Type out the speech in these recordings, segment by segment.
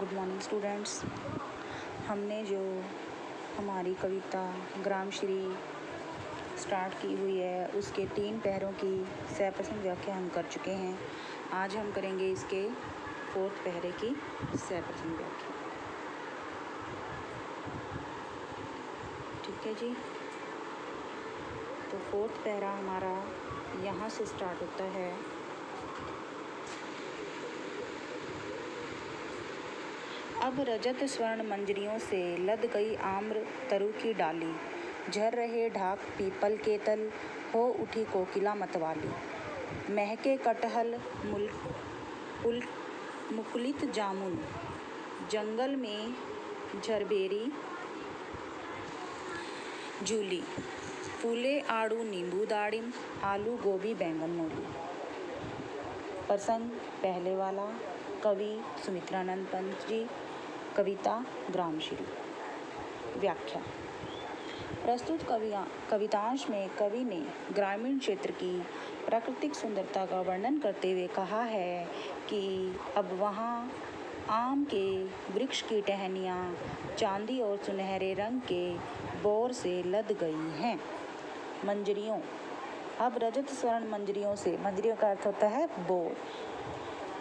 Good morning students. हमने जो हमारी कविता ग्रामश्री स्टार्ट की हुई है उसके 3 पैरों की सप्रश्न व्याख्या हम कर चुके हैं। आज हम करेंगे इसके 4th पैरे की सप्रश्न व्याख्या। ठीक है जी। तो 4th पैरा हमारा यहाँ से स्टार्ट होता है। अब रजत स्वर्ण मंजरियों से लद गई आम्र तरु की डाली, झर रहे ढाक पीपल के तल, हो उठी कोकिला मतवाली। महके कटहल मुकुलित जामुन, जंगल में झरबेरी जूली, फूले आड़ू नींबू दाड़िम, आलू गोभी बैंगन मूली। प्रसंग पहले वाला। कवि सुमित्रानंद पंत जी। कविता ग्रामश्री। व्याख्या। प्रस्तुत कवितांश में कवि ने ग्रामीण क्षेत्र की प्राकृतिक सुंदरता का वर्णन करते हुए कहा है कि अब वहाँ आम के वृक्ष की टहनियाँ चांदी और सुनहरे रंग के बोर से लद गई हैं। मंजरियों। अब रजत स्वर्ण मंजरियों से, मंजरियों का अर्थ होता है बोर,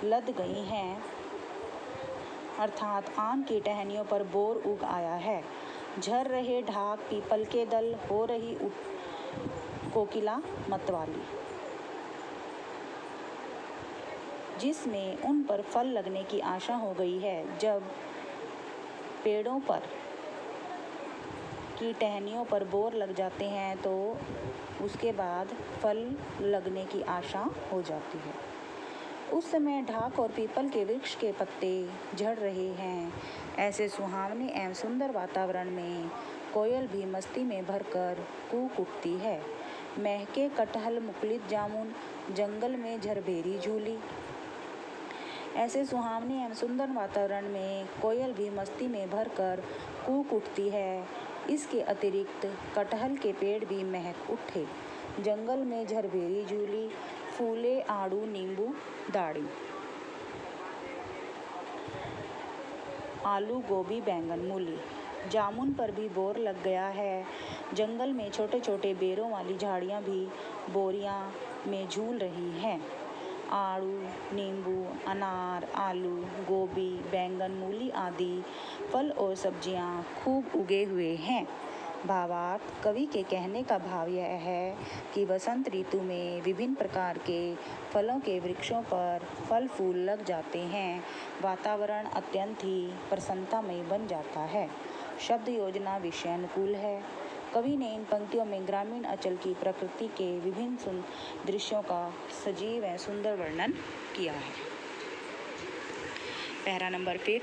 लद गई हैं अर्थात आम की टहनियों पर बोर उग आया है। झर रहे ढाक पीपल के दल, हो रही कोकिला मतवाली, जिसमें उन पर फल लगने की आशा हो गई है। जब पेड़ों पर की टहनियों पर बोर लग जाते हैं तो उसके बाद फल लगने की आशा हो जाती है। उस समय ढाक और पीपल के वृक्ष के पत्ते झड़ रहे हैं। ऐसे सुहावने एवं सुंदर वातावरण में कोयल भी मस्ती में भरकर कूक उठती है। महके कटहल मुकुलित जामुन, जंगल में झरबेरी झूली। ऐसे सुहावने एवं सुंदर वातावरण में कोयल भी मस्ती में भरकर कूक उठती है। इसके अतिरिक्त कटहल के पेड़ भी महक उठे। जंगल में झरबेरी झूली, फूले आड़ू नींबू दाड़ी, आलू गोभी बैंगन मूली। जामुन पर भी बोर लग गया है। जंगल में छोटे छोटे बेरों वाली झाड़ियाँ भी बोरियां में झूल रही हैं। आड़ू नींबू अनार आलू गोभी बैंगन मूली आदि फल और सब्जियां खूब उगे हुए हैं। भावार्थ। कवि के कहने का भाव यह है कि वसंत ऋतु में विभिन्न प्रकार के फलों के वृक्षों पर फल फूल लग जाते हैं। वातावरण अत्यंत ही प्रसन्नतामय बन जाता है। शब्द योजना विषयानुकूल है। कवि ने इन पंक्तियों में ग्रामीण अंचल की प्रकृति के विभिन्न दृश्यों का सजीव व सुंदर वर्णन किया है। Para number 5।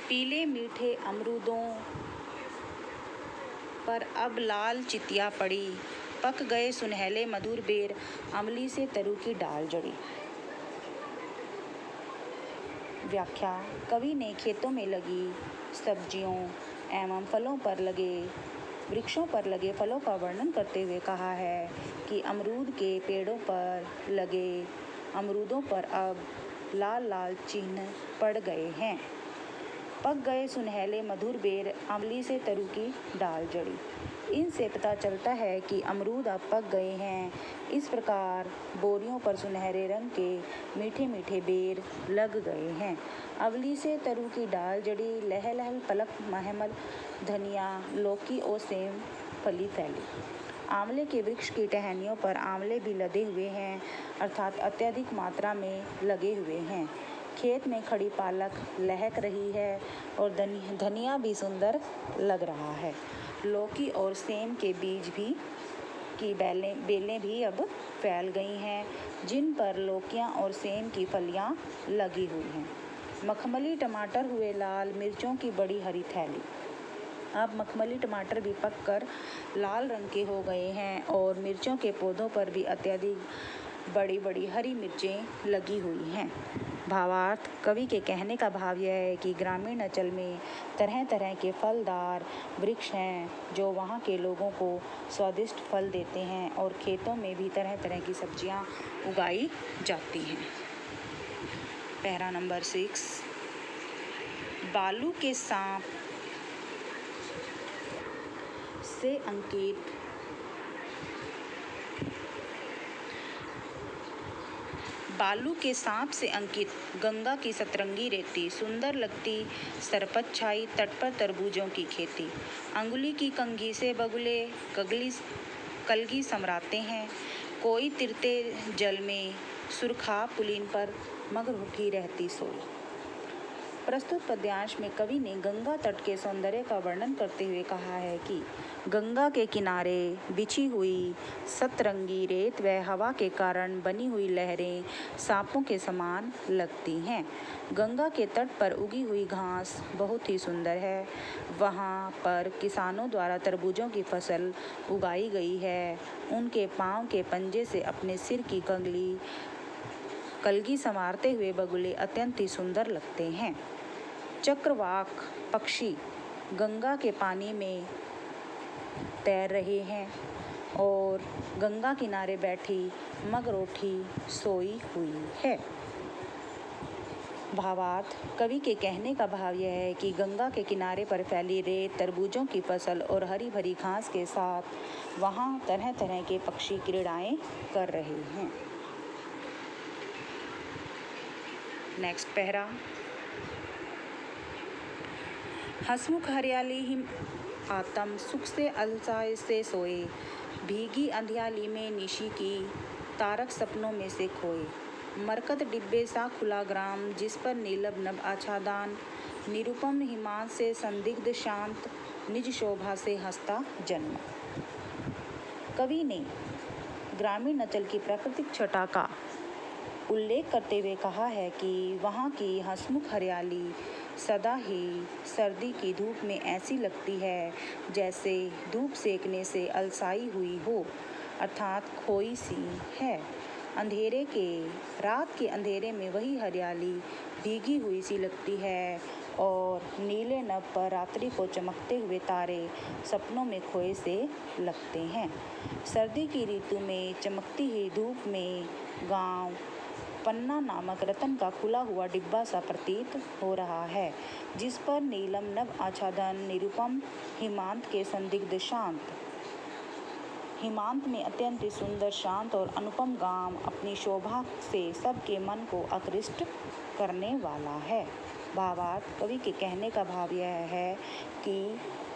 पीले मीठे अमरूदों पर अब लाल चितिया पड़ी, पक गए सुनहले मधुर बेर, अमली से तरु की डाल जड़ी। व्याख्या। कवि ने खेतों में लगी सब्जियों एवं फलों पर लगे वृक्षों पर लगे फलों का वर्णन करते हुए कहा है कि अमरूद के पेड़ों पर लगे अमरूदों पर अब लाल लाल चिन्ह पड़ गए हैं। पक गए सुनहले मधुर बेर, अमली से तरु की डाल जड़ी। इनसे पता चलता है कि अमरूद अब पक गए हैं। इस प्रकार बोरियों पर सुनहरे रंग के मीठे मीठे बेर लग गए हैं। अमली से तरु की डाल जड़ी, लह लहल पलक महमल, धनिया लौकी और सेम फली फैली। आंवले के वृक्ष की टहनियों पर आंवले भी लदे हुए हैं अर्थात अत्यधिक मात्रा में लगे हुए हैं। खेत में खड़ी पालक लहक रही है और धनिया भी सुंदर लग रहा है। लौकी और सेम के बीज भी की बेलें भी अब फैल गई हैं, जिन पर लौकियां और सेम की फलियां लगी हुई हैं। मखमली टमाटर हुए लाल, मिर्चों की बड़ी हरी थैली। अब मखमली टमाटर भी पककर लाल रंग के हो गए हैं और मिर्चों के पौधों पर भी अत्यधिक बड़ी बड़ी हरी मिर्चें लगी हुई हैं। भावार्थ: कवि के कहने का भाव यह है कि ग्रामीण अंचल में तरह तरह के फलदार वृक्ष हैं जो वहाँ के लोगों को स्वादिष्ट फल देते हैं और खेतों में भी तरह तरह की सब्जियाँ उगाई जाती हैं। पैरा नंबर 6, बालू के सांप से अंकित बालू के सांप से अंकित गंगा की सतरंगी रेती, सुंदर लगती सरपत छाई तट पर तरबूजों की खेती। अंगुली की कंघी से बगुले कलगी समराते हैं, कोई तिरते जल में सुरखा पुलीन पर मगर उठी रहती सोई। प्रस्तुत पद्यांश में कवि ने गंगा तट के सौंदर्य का वर्णन करते हुए कहा है कि गंगा के किनारे बिछी हुई सतरंगी रेत व हवा के कारण बनी हुई लहरें सांपों के समान लगती हैं। गंगा के तट पर उगी हुई घास बहुत ही सुंदर है। वहाँ पर किसानों द्वारा तरबूजों की फसल उगाई गई है। उनके पाँव के पंजे से अपने सिर की कलगी संवारते हुए बगुले अत्यंत ही सुंदर लगते हैं। चक्रवाक पक्षी गंगा के पानी में तैर रहे हैं और गंगा किनारे बैठी मगरोठी सोई हुई है। भावार्थ: कवि के कहने का भाव यह है कि गंगा के किनारे पर फैली रेत, तरबूजों की फसल और हरी भरी घास के साथ वहाँ तरह तरह के पक्षी क्रीड़ाएं कर रहे हैं। Next para. हंसमुख हरियाली हिम आतम सुख से अलसाए से सोए, भीगी अंधियाली में निशी की तारक सपनों में से खोए। मरकत डिब्बे सा खुला ग्राम जिस पर नीलब नभ आच्छादन, निरुपम हिमांश से संदिग्ध शांत निज शोभा से हंसता जन्म। कवि ने ग्रामीण अंचल की प्राकृतिक छटा का उल्लेख करते हुए कहा है कि वहाँ की हंसमुख हरियाली सदा ही सर्दी की धूप में ऐसी लगती है जैसे धूप सेकने से अलसाई हुई हो, अर्थात खोई सी है। रात के अंधेरे में वही हरियाली भीगी हुई सी लगती है और नीले नभ पर रात्रि को चमकते हुए तारे सपनों में खोए से लगते हैं। सर्दी की ऋतु में चमकती हुई धूप में गांव पन्ना नामक रतन का खुला हुआ डिब्बा सा प्रतीत हो रहा है, जिस पर नीलम नभ आच्छादन, निरुपम हिमांत के संदिग्ध शांत। हिमांत में अत्यंत सुंदर, शांत और अनुपम गांव अपनी शोभा से सबके मन को आकृष्ट करने वाला है। भावार्थ: कवि के कहने का भाव यह है कि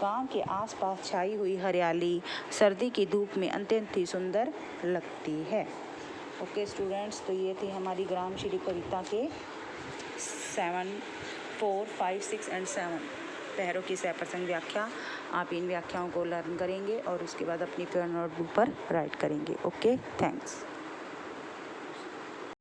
गांव के आसपास छाई हुई हरियाली सर्दी की धूप में अत्यंत ही सुंदर लगती है। ओके स्टूडेंट्स, तो ये थी हमारी ग्रामशीली कविता के 7, 4, 5, 6 और 7 पैरों की सहप्रसंग व्याख्या। आप इन व्याख्याओं को लर्न करेंगे और उसके बाद अपनी फेयर नोटबुक पर राइट करेंगे। Okay, thanks.